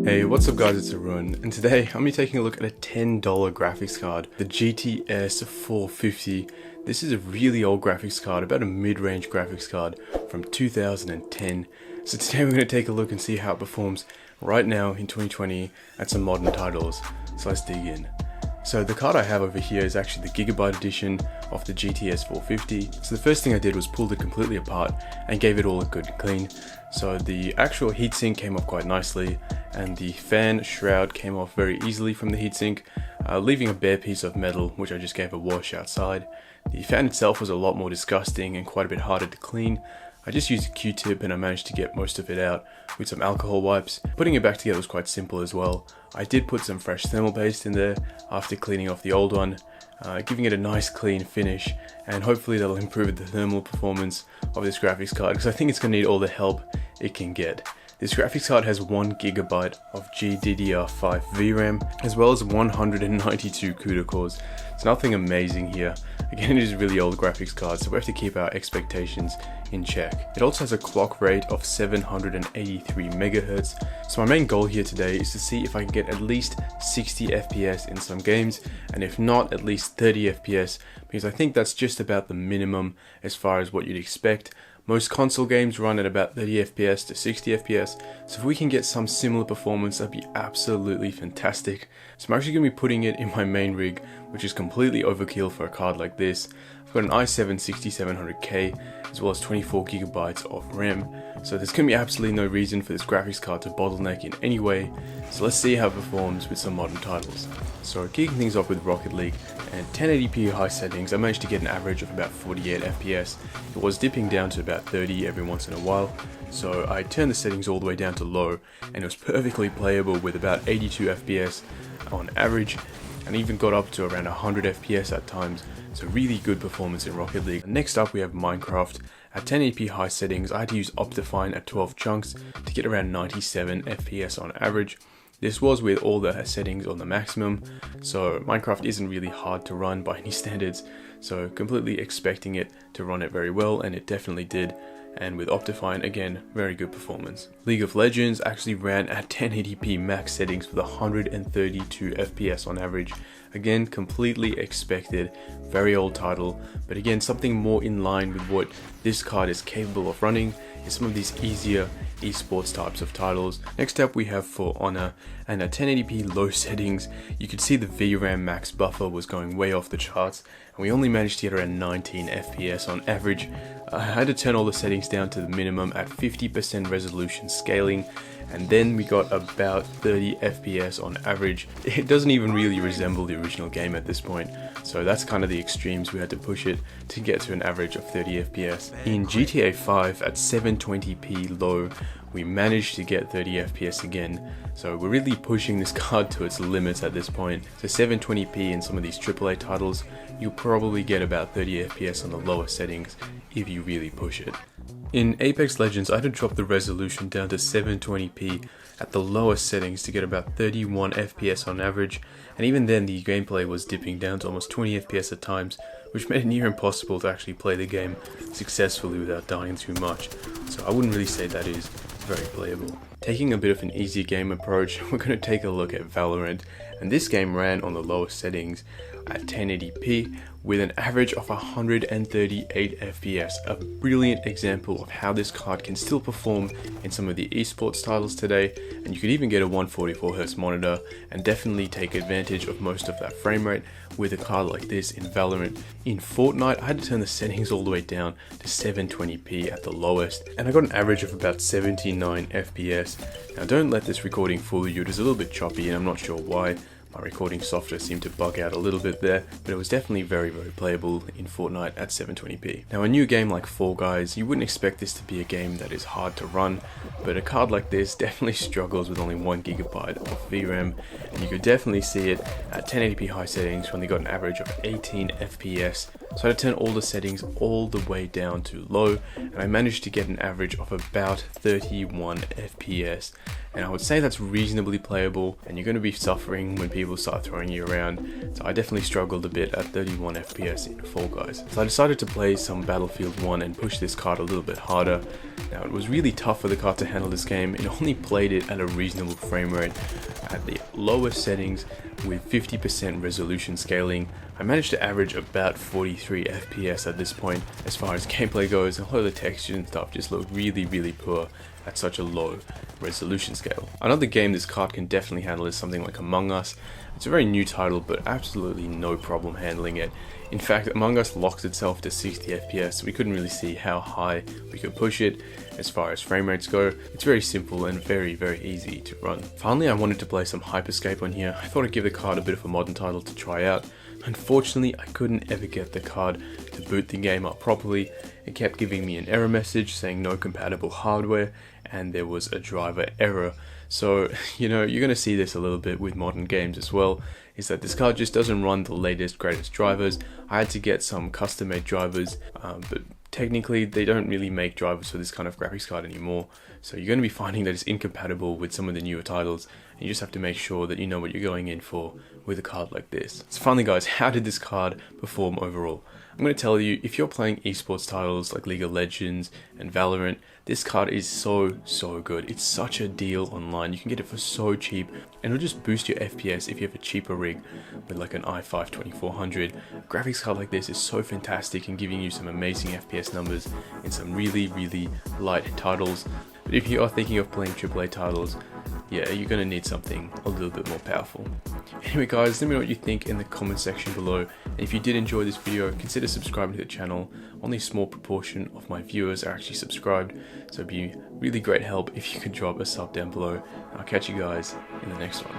Hey, what's up guys, it's Arun, and today I'm going to be taking a look at a $10 graphics card, the GTS 450. This is a really old graphics card, about a mid-range graphics card from 2010. So today we're going to take a look and see how it performs right now in 2020 at some modern titles. So let's dig in. So the card I have over here is actually the Gigabyte edition of the GTS 450. So the first thing I did was pull it completely apart and gave it all a good clean. So the actual heatsink came off quite nicely, and the fan shroud came off very easily from the heatsink, leaving a bare piece of metal which I just gave a wash outside. The fan itself was a lot more disgusting and quite a bit harder to clean. I just used a Q-tip and I managed to get most of it out with some alcohol wipes. Putting it back together was quite simple as well. I did put some fresh thermal paste in there after cleaning off the old one, giving it a nice clean finish, and hopefully that'll improve the thermal performance of this graphics card, because I think it's going to need all the help it can get. This graphics card has 1 GB of GDDR5 VRAM, as well as 192 CUDA cores. It's nothing amazing here. Again, it is a really old graphics card, so we have to keep our expectations in check. It also has a clock rate of 783 MHz. So my main goal here today is to see if I can get at least 60 FPS in some games, and if not, at least 30 FPS, because I think that's just about the minimum as far as what you'd expect. Most console games run at about 30 FPS to 60 FPS, so if we can get some similar performance, that'd be absolutely fantastic. So I'm actually going to be putting it in my main rig, which is completely overkill for a card like this. I've got an i7-6700K as well as 24 GB of RAM, so there's going to be absolutely no reason for this graphics card to bottleneck in any way. So let's see how it performs with some modern titles. So kicking things off with Rocket League, and 1080p high settings, I managed to get an average of about 48 FPS. It was dipping down to about 30 every once in a while, so I turned the settings all the way down to low, and it was perfectly playable with about 82 FPS on average, and even got up to around 100 FPS at times. So really good performance in Rocket League. Next up we have Minecraft. At 1080p high settings, I had to use Optifine at 12 chunks to get around 97 FPS on average. This was with all the settings on the maximum, so Minecraft isn't really hard to run by any standards, so completely expecting it to run it very well, and it definitely did. And with Optifine, again, very good performance. League of Legends actually ran at 1080p max settings with 132 FPS on average. Again, completely expected, very old title, but again, something more in line with what this card is capable of running is some of these easier esports types of titles. Next up we have For Honor, and at 1080p low settings, you could see the VRAM max buffer was going way off the charts, and we only managed to get around 19 FPS on average. I had to turn all the settings down to the minimum at 50% resolution scaling, and then we got about 30 FPS on average. It doesn't even really resemble the original game at this point, so that's kind of the extremes we had to push it to get to an average of 30 FPS. In GTA 5 at 720p low, we managed to get 30 FPS again, so we're really pushing this card to its limits at this point. So 720p in some of these AAA titles, you'll probably get about 30 FPS on the lower settings if you really push it. In Apex Legends, I had to drop the resolution down to 720p at the lowest settings to get about 31 FPS on average, and even then the gameplay was dipping down to almost 20 FPS at times, which made it near impossible to actually play the game successfully without dying too much, so I wouldn't really say that is very playable. Taking a bit of an easy game approach, we're going to take a look at Valorant, and this game ran on the lowest settings at 1080p with an average of 138 FPS, a brilliant example of how this card can still perform in some of the esports titles today, and you could even get a 144Hz monitor and definitely take advantage of most of that frame rate with a card like this in Valorant. In Fortnite, I had to turn the settings all the way down to 720p at the lowest, and I got an average of about 79 FPS. Now don't let this recording fool you, it is a little bit choppy and I'm not sure why. My recording software seemed to bug out a little bit there, but it was definitely very playable in Fortnite at 720p. Now a new game like Fall Guys, you wouldn't expect this to be a game that is hard to run, but a card like this definitely struggles with only 1 GB of VRAM, and you could definitely see it at 1080p high settings when they got an average of 18 FPS. So I had to turn all the settings all the way down to low, and I managed to get an average of about 31 FPS. and I would say that's reasonably playable, and you're going to be suffering when people start throwing you around. So I definitely struggled a bit at 31 FPS in Fall Guys. So I decided to play some Battlefield 1 and push this card a little bit harder. Now it was really tough for the card to handle this game. It only played it at a reasonable frame rate at the lowest settings with 50% resolution scaling. I managed to average about 43 FPS at this point as far as gameplay goes, and a lot of the textures and stuff just looked really poor at such a low resolution scale. Another game this card can definitely handle is something like Among Us. It's a very new title, but absolutely no problem handling it. In fact, Among Us locks itself to 60 FPS, so we couldn't really see how high we could push it. As far as frame rates go, it's very simple and very easy to run. Finally, I wanted to play some Hyperscape on here. I thought I'd give the card a bit of a modern title to try out. Unfortunately, I couldn't ever get the card to boot the game up properly. It kept giving me an error message saying no compatible hardware, and there was a driver error. So, you're going to see this a little bit with modern games as well, is that this card just doesn't run the latest, greatest drivers. I had to get some custom-made drivers, but technically they don't really make drivers for this kind of graphics card anymore. So you're going to be finding that it's incompatible with some of the newer titles, and you just have to make sure that you know what you're going in for with a card like this. So finally guys, how did this card perform overall? I'm going to tell you, if you're playing esports titles like League of Legends and Valorant, this card is so good. It's such a deal online. You can get it for so cheap, and it'll just boost your FPS if you have a cheaper rig with like an i5 2400. A graphics card like this is so fantastic and giving you some amazing FPS numbers in some really light titles. But if you are thinking of playing AAA titles, yeah, you're going to need something a little bit more powerful. Anyway guys, let me know what you think in the comment section below, and if you did enjoy this video, consider subscribing to the channel. Only a small proportion of my viewers are actually subscribed, so it'd be really great help if you could drop a sub down below. I'll catch you guys in the next one.